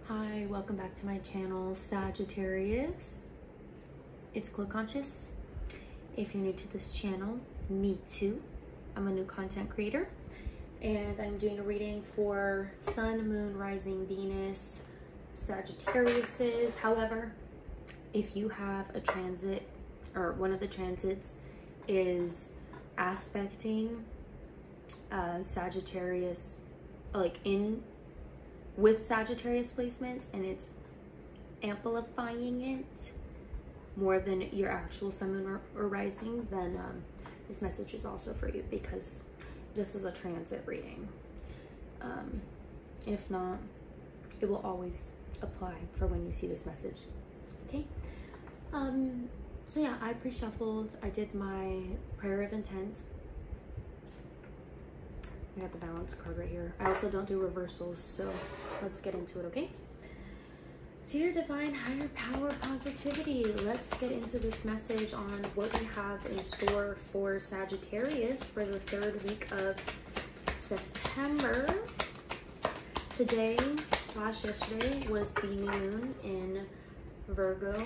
Hi, welcome back to my channel, Sagittarius. It's Glow Conscious. If you're new to this channel, me too. I'm a new content creator and I'm doing a reading for Sun, Moon, Rising, Venus, Sagittariuses. However, if you have a transit or one of the transits is aspecting Sagittarius, like with Sagittarius placements, and it's amplifying it more than your actual sun, moon, or rising, then this message is also for you because this is a transit reading. If not, it will always apply for when you see this message. Okay. So yeah, I pre-shuffled. I did my prayer of intent. I got the balance card right here. I also don't do reversals, so let's get into it, okay? Dear Divine Higher Power Positivity, let's get into this message on what we have in store for Sagittarius for the third week of September. Today/yesterday was the new moon in Virgo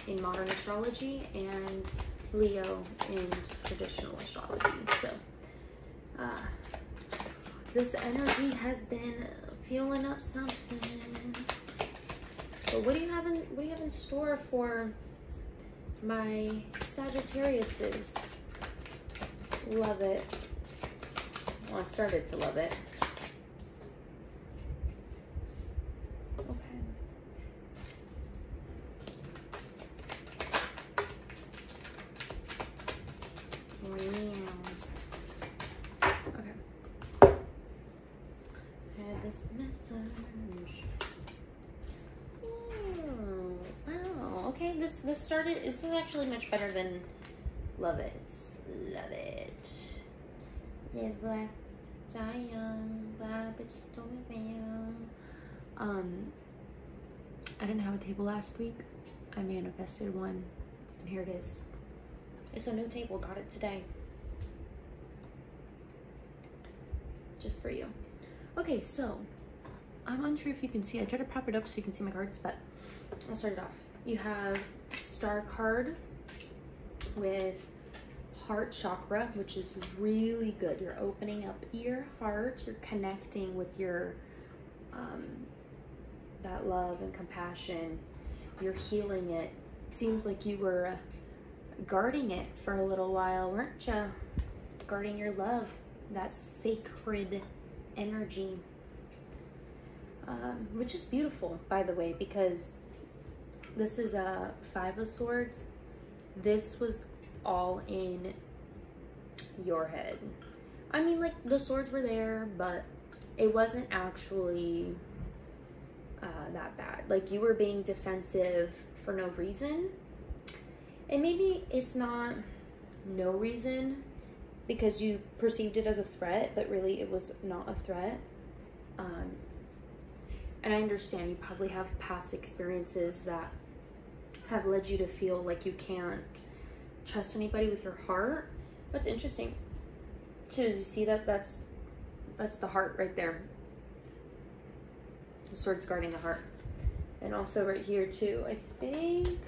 in modern astrology, and Leo in traditional astrology. So this energy has been fueling up something. But what do you have in store for my Sagittariuses? Love it. Well, I started to love it. This message. Oh, wow. Okay, this is actually much better than love it. Love it. Live like Zion, bad bitches told me bam. I didn't have a table last week. I manifested one, and here it is. It's a new table. Got it today. Just for you. Okay, so I'm unsure if you can see. I tried to prop it up so you can see my cards, but I'll start it off. You have Star card with heart chakra, which is really good. You're opening up your heart. You're connecting with your that love and compassion. You're healing it. It seems like you were guarding it for a little while, weren't you? Guarding your love, that sacred energy, which is beautiful, by the way, because this is a 5 of Swords. This was all in your head. I mean, like, the swords were there, but it wasn't actually that bad. Like, you were being defensive for no reason, and maybe it's not no reason because you perceived it as a threat, but really it was not a threat. And I understand you probably have past experiences that have led you to feel like you can't trust anybody with your heart. What's interesting to see that's the heart right there. The sword's guarding the heart. And also right here too, I think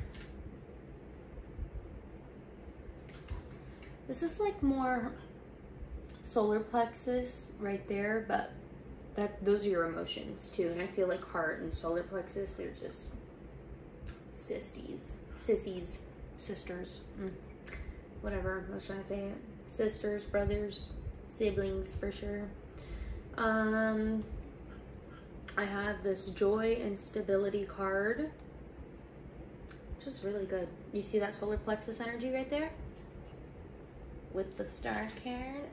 this is like more solar plexus right there, but those are your emotions too. And I feel like heart and solar plexus, they're just sissies, sisters, whatever I was trying to say it. Sisters, brothers, siblings for sure. I have this joy and stability card, which is really good. You see that solar plexus energy right there? With the star card.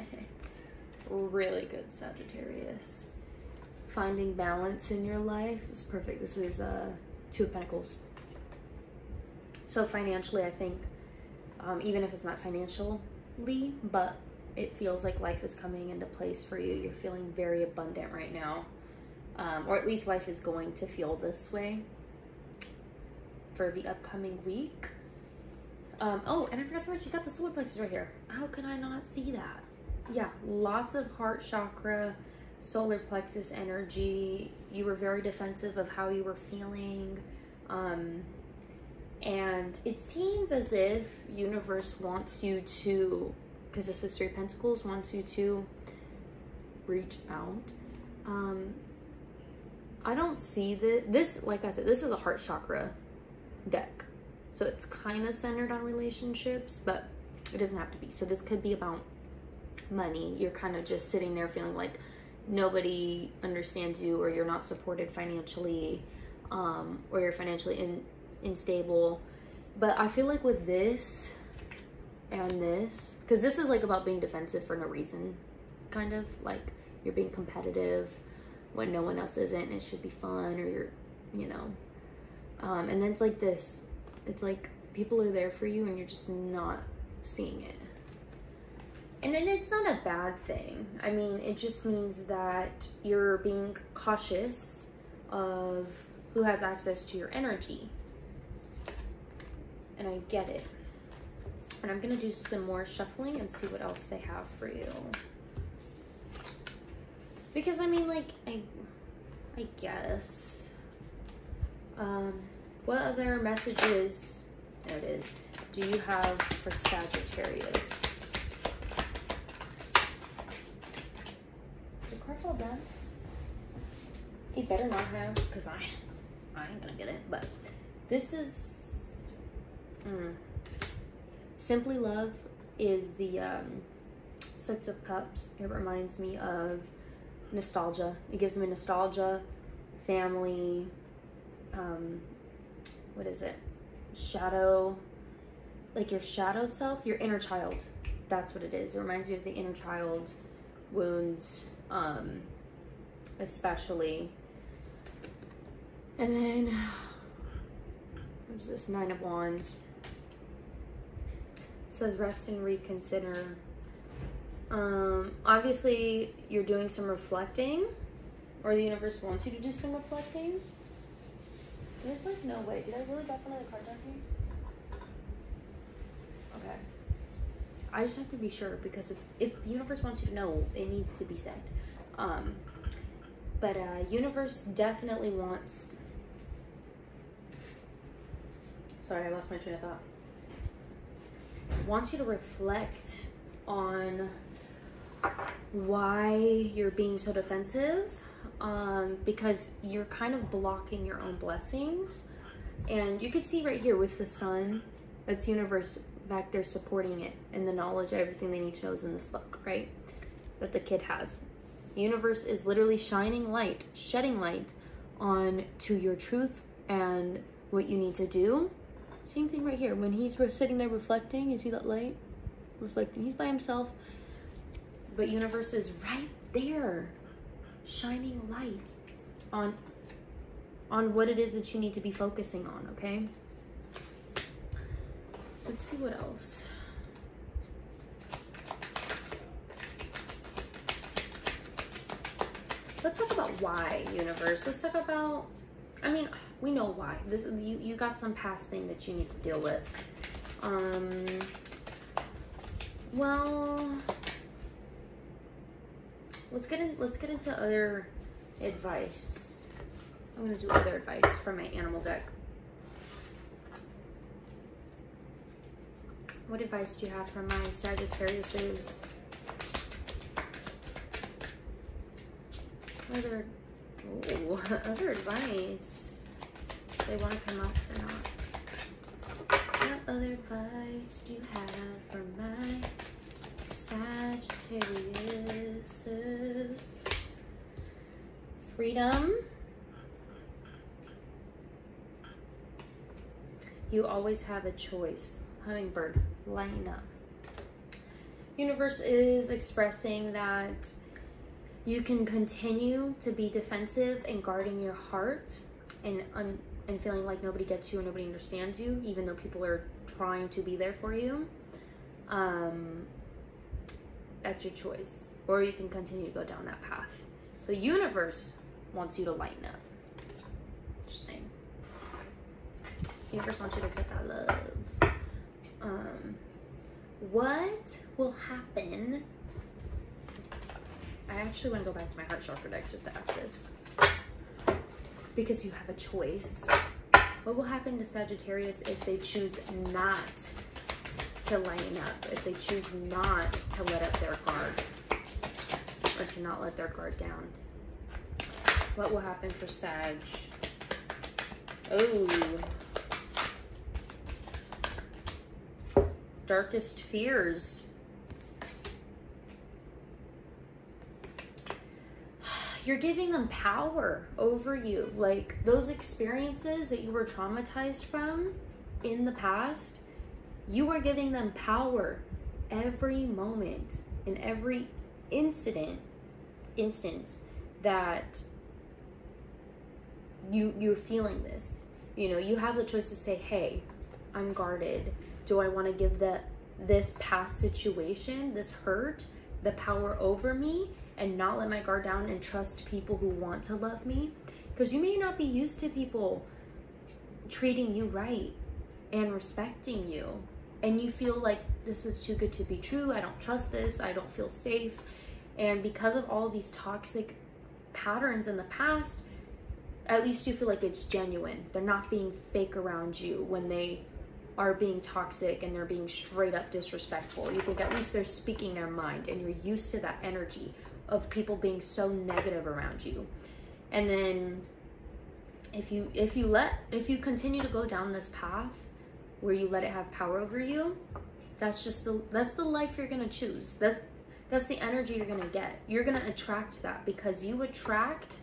Really good, Sagittarius. Finding balance in your life is perfect. This is 2 of Pentacles. So financially, I think, even if it's not financially, but it feels like life is coming into place for you. You're feeling very abundant right now. Or at least life is going to feel this way for the upcoming week. Oh, and I forgot to mention, you got the solar plexus right here. How can I not see that? Yeah, lots of heart chakra solar plexus energy. You were very defensive of how you were feeling. And it seems as if universe wants you to, because this is Three of Pentacles, wants you to reach out. I don't see this, like I said, this is a heart chakra deck. So it's kind of centered on relationships, but it doesn't have to be. So this could be about money. You're kind of just sitting there feeling like nobody understands you, or you're not supported financially, or you're financially unstable. But I feel like with this and this, because this is like about being defensive for no reason, kind of like you're being competitive when no one else isn't, and it should be fun, or you're, you know, and then it's like this, it's like people are there for you and you're just not seeing it. And then it's not a bad thing. I mean, it just means that you're being cautious of who has access to your energy. And I get it. And I'm gonna do some more shuffling and see what else they have for you. Because I mean, like, I guess. What other messages, there it is, do you have for Sagittarius? The card fall done? He better not have, because I ain't gonna get it. But this is Simply Love is the Six of Cups. It reminds me of nostalgia. It gives me nostalgia, family, what is it? Shadow, like your shadow self, your inner child. That's what it is. It reminds me of the inner child wounds, especially. And then, what's this? Nine of Wands. It says rest and reconsider. Obviously you're doing some reflecting, or the universe wants you to do some reflecting. There's like no way. Did I really drop another card down here? Okay. I just have to be sure, because if the universe wants you to know, it needs to be said. But universe definitely wants, sorry, I lost my train of thought. Wants you to reflect on why you're being so defensive, because you're kind of blocking your own blessings. And you could see right here with the sun, that's universe back there supporting it, and the knowledge, everything they need to know is in this book, right? That the kid has. Universe is literally shining light, shedding light on to your truth and what you need to do. Same thing right here. When he's sitting there reflecting, you see that light? Reflecting. He's by himself. But universe is right there, shining light on what it is that you need to be focusing on, okay? Let's see what else. Let's talk about why, universe. Let's talk about, I mean, we know why. This, you got some past thing that you need to deal with. Well, let's get into other advice. I'm gonna do other advice from my animal deck. What advice do you have for my Sagittariuses? Other advice. They want to come up or not. What other advice do you have for my Sagittariuses? Freedom. You always have a choice. Hummingbird, line up. Universe is expressing that you can continue to be defensive and guarding your heart and feeling like nobody gets you and nobody understands you, even though people are trying to be there for you. That's your choice. Or you can continue to go down that path. The universe wants you to lighten up. Just saying. The universe wants you to accept that love. What will happen I actually want to go back to my heart chakra deck just to ask this. Because you have a choice. What will happen to Sagittarius if they choose not to line up? If they choose not to let up their guard? Or to not let their guard down? What will happen for Sag? Oh. Darkest fears. You're giving them power over you. Like those experiences that you were traumatized from in the past, you are giving them power every moment in every instance that you're feeling this. You know, you have the choice to say, hey, I'm guarded. Do I want to give this past situation, this hurt, the power over me and not let my guard down and trust people who want to love me? Because you may not be used to people treating you right and respecting you. And you feel like this is too good to be true. I don't trust this. I don't feel safe. And because of all these toxic patterns in the past, at least you feel like it's genuine. They're not being fake around you when they are being toxic and they're being straight up disrespectful. You think at least they're speaking their mind, and you're used to that energy of people being so negative around you. And then if you continue to go down this path where you let it have power over you, that's the life you're gonna choose. That's the energy you're gonna get. You're gonna attract that because you attract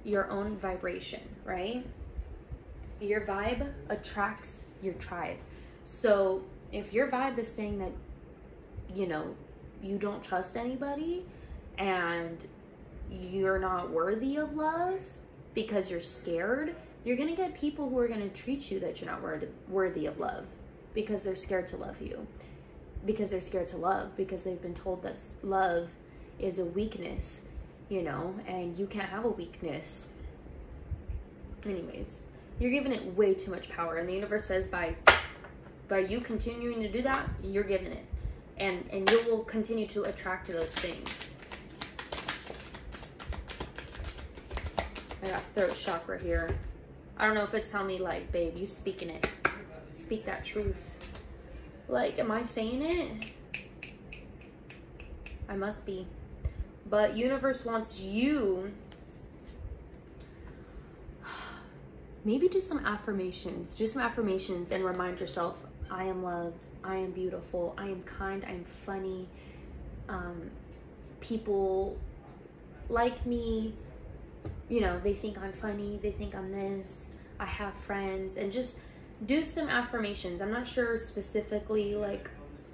your own vibration, right? Your vibe attracts your tribe. So if your vibe is saying that, you know, you don't trust anybody and you're not worthy of love because you're scared, you're gonna get people who are gonna treat you that you're not worthy of love because they're scared to love you. Because they're scared to love, because they've been told that love is a weakness, you know, and you can't have a weakness. Anyways, you're giving it way too much power, and the universe says by you continuing to do that, you're giving it, and you will continue to attract those things. I got throat chakra here. I don't know if it's telling me like, babe, you speaking it, speak that truth. Like, am I saying it? I must be. But universe wants you, maybe do some affirmations. Do some affirmations and remind yourself, I am loved, I am beautiful, I am kind, I am funny. People like me, you know, they think I'm funny, they think I'm this, I have friends, and just do some affirmations. I'm not sure specifically like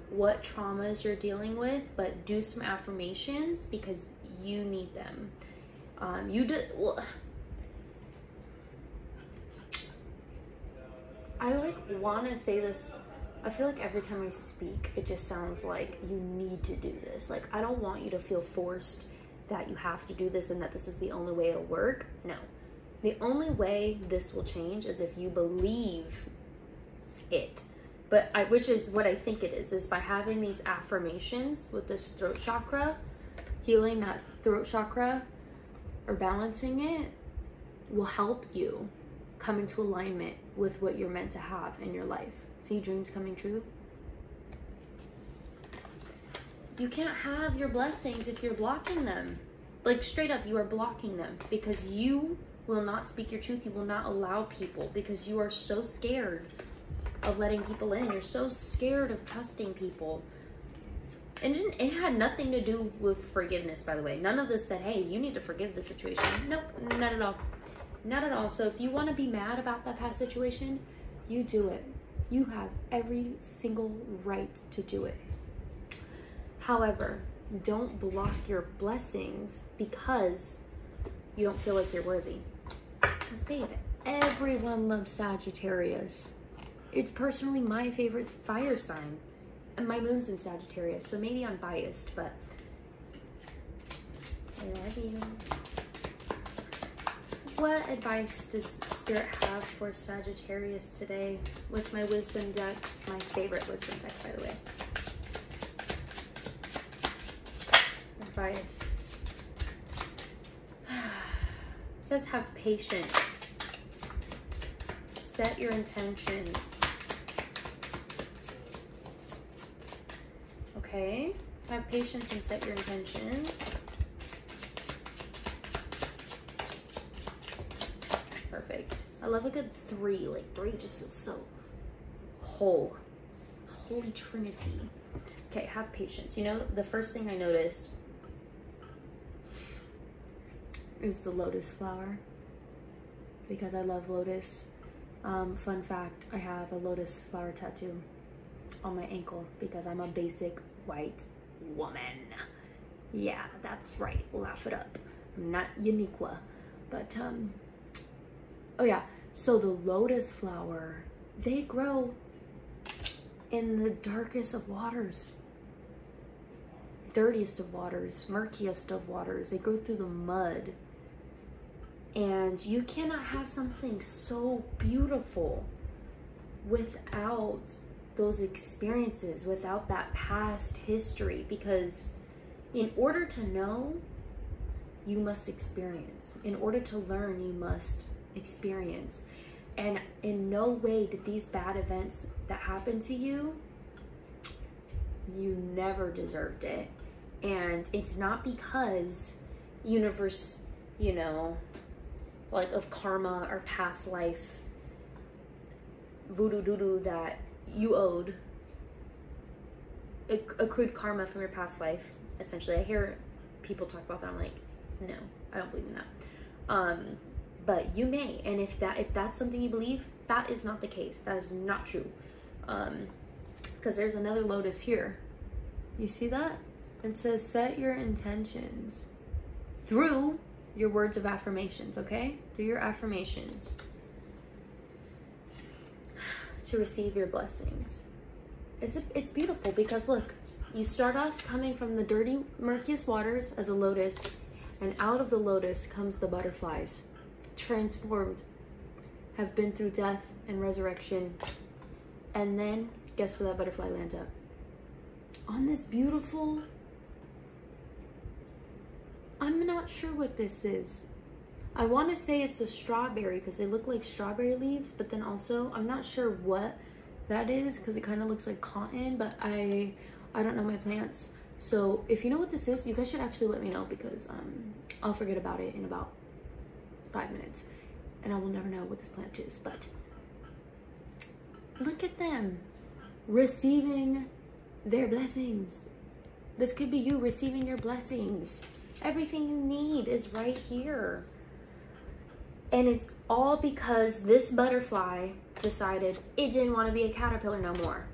what traumas you're dealing with, but do some affirmations because you need them. I like want to say this. I feel like every time I speak, it just sounds like you need to do this. Like, I don't want you to feel forced that you have to do this and that this is the only way it'll work. No. The only way this will change is if you believe it. Which is what I think it is by having these affirmations with this throat chakra, healing that throat chakra or balancing it will help you come into alignment with what you're meant to have in your life. See dreams coming true? You can't have your blessings if you're blocking them. Like, straight up, you are blocking them because you will not speak your truth. You will not allow people because you are so scared of letting people in. You're so scared of trusting people. And it had nothing to do with forgiveness, by the way. None of this said, hey, you need to forgive the situation. Nope, not at all. Not at all. So if you want to be mad about that past situation, you do it. You have every single right to do it. However, don't block your blessings because you don't feel like you're worthy. Because, babe, everyone loves Sagittarius. It's personally my favorite fire sign. And my moon's in Sagittarius, so maybe I'm biased, but I love you. What advice does Spirit have for Sagittarius today with my wisdom deck? My favorite wisdom deck, by the way. Advice. says have patience. Set your intentions. Okay, have patience and set your intentions. Perfect. I love a good 3. Like 3 just feels so whole. Holy Trinity. Okay, have patience. You know, the first thing I noticed is the lotus flower, because I love lotus. Fun fact, I have a lotus flower tattoo on my ankle because I'm a basic white woman. Yeah, that's right. Laugh it up. I'm not Uniqua, but oh yeah. So the lotus flower, they grow in the darkest of waters, dirtiest of waters, murkiest of waters. They grow through the mud. And you cannot have something so beautiful without those experiences, without that past history, because in order to know, you must experience. In order to learn, you must experience. And in no way did these bad events that happened to you, you never deserved it. And it's not because universe, you know, like of karma or past life voodoo doo-doo that you owed, accrued karma from your past life. Essentially, I hear people talk about that. I'm like, no, I don't believe in that. But you may, and if that's something you believe, that is not the case. That is not true. Because there's another lotus here. You see that? It says set your intentions through your words of affirmations, okay? Through your affirmations to receive your blessings. It's beautiful because look, you start off coming from the dirty, murkiest waters as a lotus, and out of the lotus comes the butterflies, transformed, have been through death and resurrection, and then guess where that butterfly lands up? On this beautiful, I'm not sure what this is. I want to say it's a strawberry because they look like strawberry leaves, but then also I'm not sure what that is because it kind of looks like cotton, but I don't know my plants. So if you know what this is, you guys should actually let me know, because I'll forget about it in about 5 minutes and I will never know what this plant is. But look at them receiving their blessings. This could be you receiving your blessings. Everything you need is right here. And it's all because this butterfly decided it didn't want to be a caterpillar no more.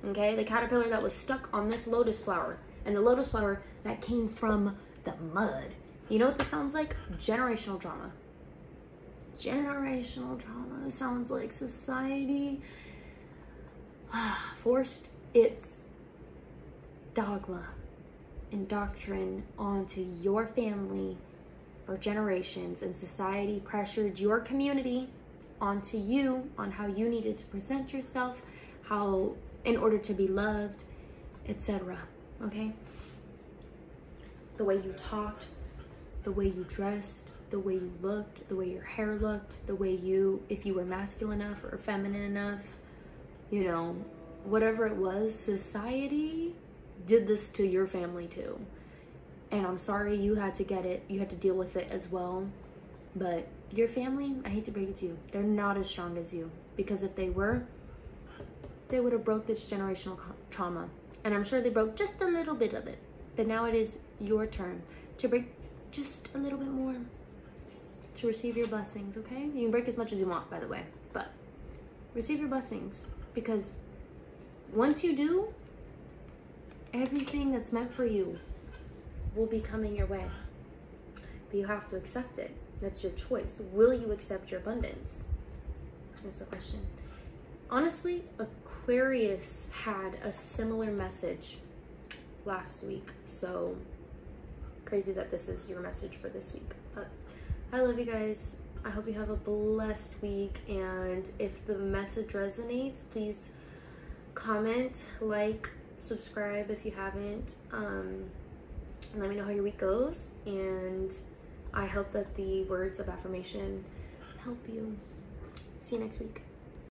Okay? The caterpillar that was stuck on this lotus flower. And the lotus flower that came from the mud. You know what this sounds like? Generational trauma. Generational trauma. It sounds like society forced its dogma and doctrine onto your family for generations, and society pressured your community onto you on how you needed to present yourself, how in order to be loved, etc. Okay? The way you talked, the way you dressed, the way you looked, the way your hair looked, the way you, if you were masculine enough or feminine enough, you know, whatever it was, society did this to your family too. And I'm sorry you had to get it, you had to deal with it as well. But your family, I hate to break it to you, they're not as strong as you. Because if they were, they would have broke this generational trauma. And I'm sure they broke just a little bit of it. But now it is your turn to break just a little bit more, to receive your blessings, okay? You can break as much as you want, by the way. But receive your blessings. Because once you do, everything that's meant for you will be coming your way. But you have to accept it. That's your choice. Will you accept your abundance? That's the question. Honestly, Aquarius had a similar message last week. So crazy that this is your message for this week. But I love you guys. I hope you have a blessed week. And if the message resonates, please comment, like, subscribe if you haven't. Let me know how your week goes, and I hope that the words of affirmation help you. See you next week.